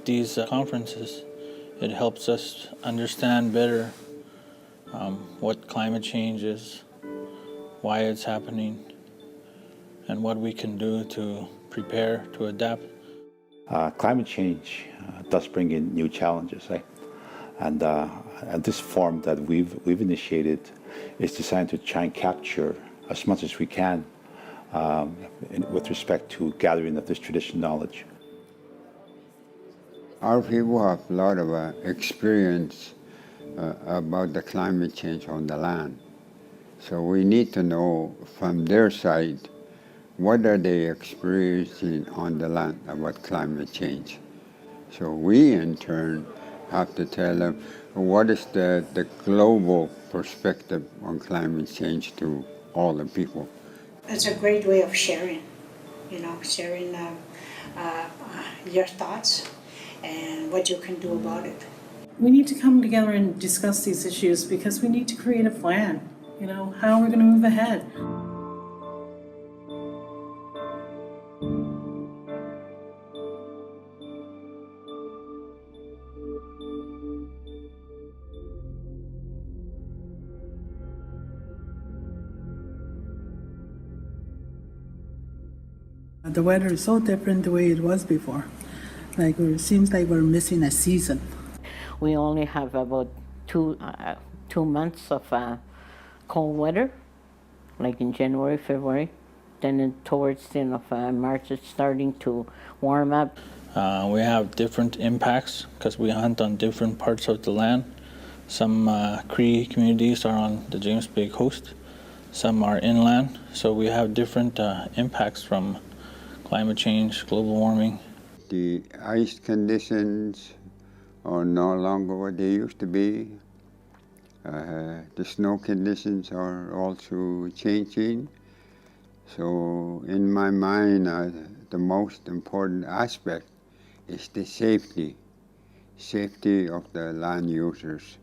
these conferences, it helps us understand better what climate change is, why it's happening, and what we can do to prepare, to adapt. Climate change does bring in new challenges, eh? And this forum that we've initiated is designed to try and capture as much as we can with respect to gathering of this traditional knowledge. Our people have a lot of experience about the climate change on the land. So we need to know from their side, what are they experiencing on the land about climate change? So we, in turn, have to tell them what is the global perspective on climate change to all the people. It's a great way of sharing, sharing your thoughts and what you can do about it. We need to come together and discuss these issues because we need to create a plan, how we're going to move ahead. The weather is so different the way it was before. It seems like we're missing a season. We only have about 2 months of cold weather, like in January, February. Then towards the end of March, it's starting to warm up. We have different impacts because we hunt on different parts of the land. Some Cree communities are on the James Bay coast, some are inland, so we have different impacts from climate change, global warming. The ice conditions are no longer what they used to be. The snow conditions are also changing. So in my mind, the most important aspect is the safety of the land users.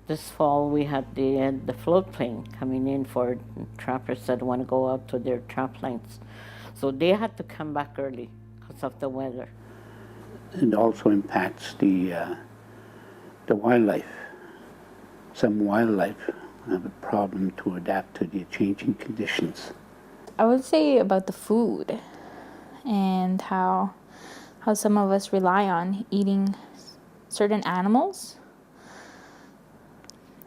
This fall we had the floatplane coming in for trappers that want to go out to their trap lines. So they had to come back early because of the weather. It also impacts the wildlife. Some wildlife have a problem to adapt to the changing conditions. I would say about the food and how some of us rely on eating certain animals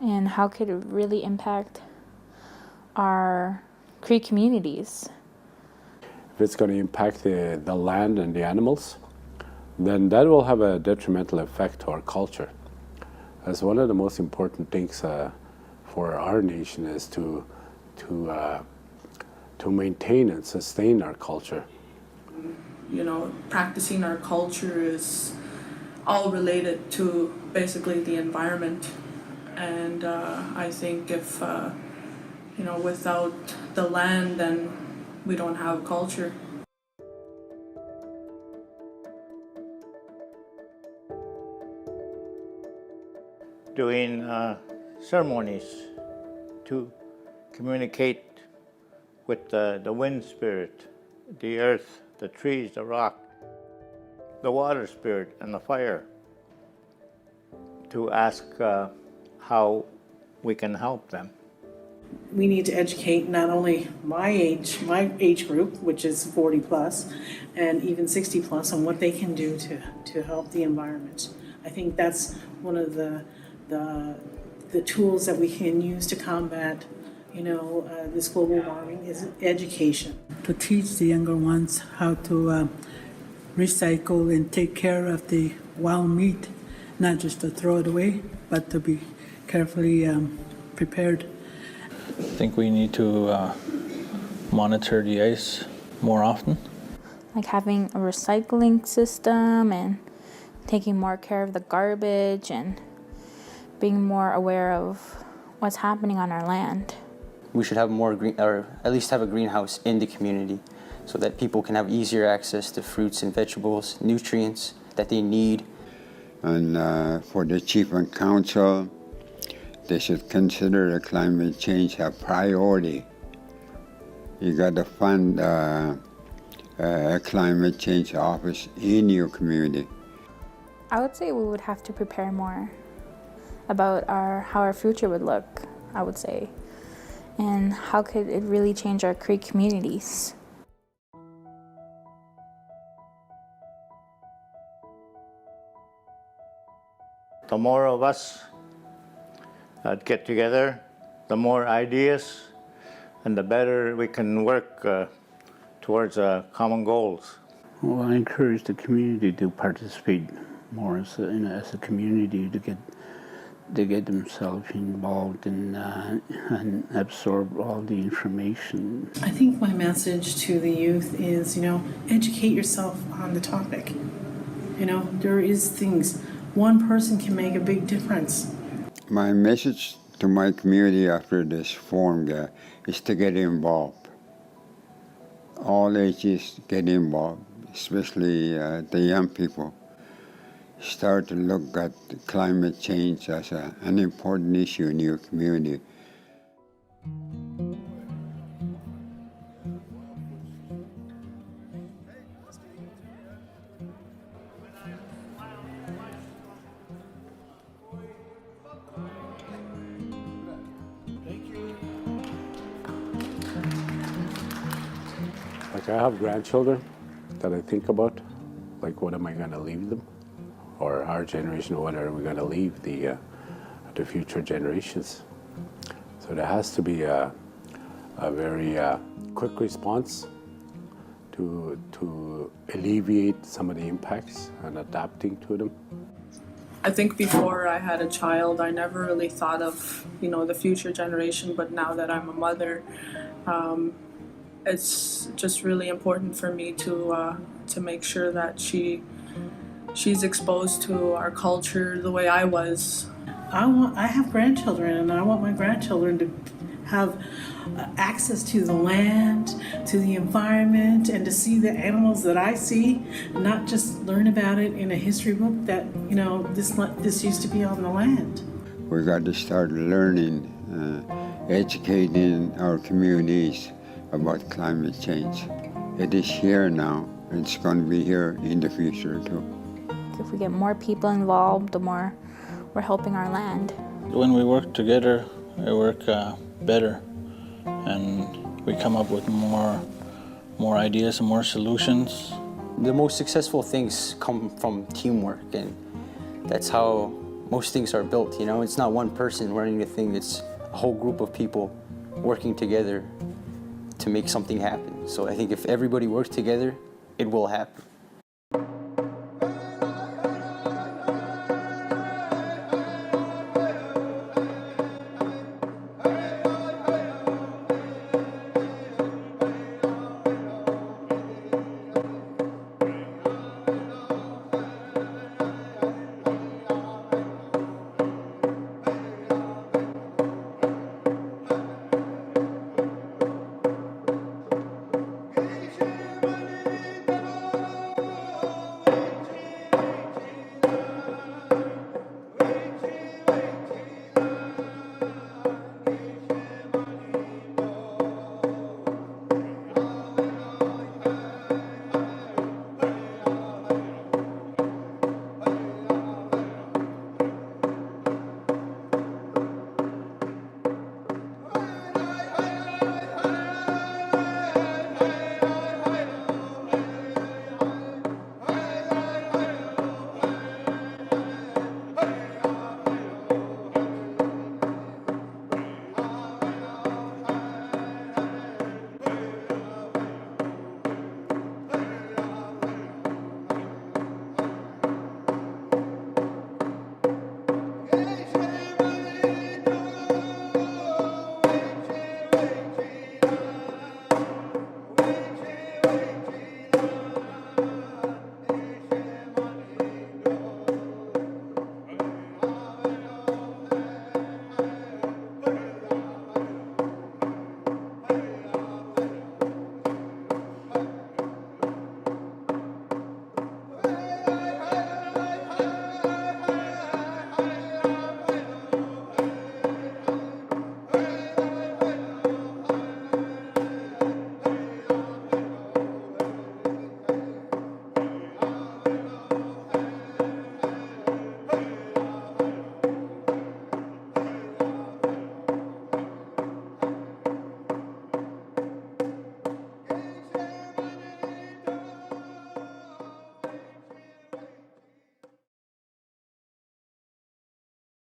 and how could it really impact our Cree communities. If it's going to impact the land and the animals, then that will have a detrimental effect to our culture. As one of the most important things for our nation is to maintain and sustain our culture. Practicing our culture is all related to basically the environment. And I think if, without the land, then we don't have culture. Doing ceremonies to communicate with the wind spirit, the earth, the trees, the rock, the water spirit, and the fire, to ask how we can help them. We need to educate not only my age group, which is 40 plus, and even 60 plus, on what they can do to help the environment. I think that's one of the tools that we can use to combat, this global warming is education. To teach the younger ones how to recycle and take care of the wild meat, not just to throw it away, but to be carefully prepared. I think we need to monitor the ice more often. Like having a recycling system and taking more care of the garbage and being more aware of what's happening on our land. We should have more green, or at least have a greenhouse in the community so that people can have easier access to fruits and vegetables, nutrients that they need. And for the chief and council, they should consider the climate change a priority. You got to fund a climate change office in your community. I would say we would have to prepare more about how our future would look, I would say, and how could it really change our Cree communities. The more of us that get together, the more ideas, and the better we can work towards common goals. Well, I encourage the community to participate more as a community to get themselves involved and absorb all the information. I think my message to the youth is, educate yourself on the topic. There is things, one person can make a big difference. My message to my community after this forum is to get involved. All ages get involved, especially the young people. Start to look at climate change as an important issue in your community. Like I have grandchildren that I think about, like what am I going to leave them? Or our generation, what are we going to leave the future generations? So there has to be a very quick response to alleviate some of the impacts and adapting to them. I think before I had a child, I never really thought of, the future generation, but now that I'm a mother, it's just really important for me to make sure that she's exposed to our culture the way I was. I have grandchildren, and I want my grandchildren to have access to the land, to the environment, and to see the animals that I see, not just learn about it in a history book that, this used to be on the land. We got to start learning, educating our communities about climate change. It is here now. It's going to be here in the future too. If we get more people involved, the more we're helping our land. When we work together, we work better, and we come up with more ideas and more solutions. The most successful things come from teamwork, and that's how most things are built. It's not one person running a thing, it's a whole group of people working together to make something happen. So I think if everybody works together, it will happen.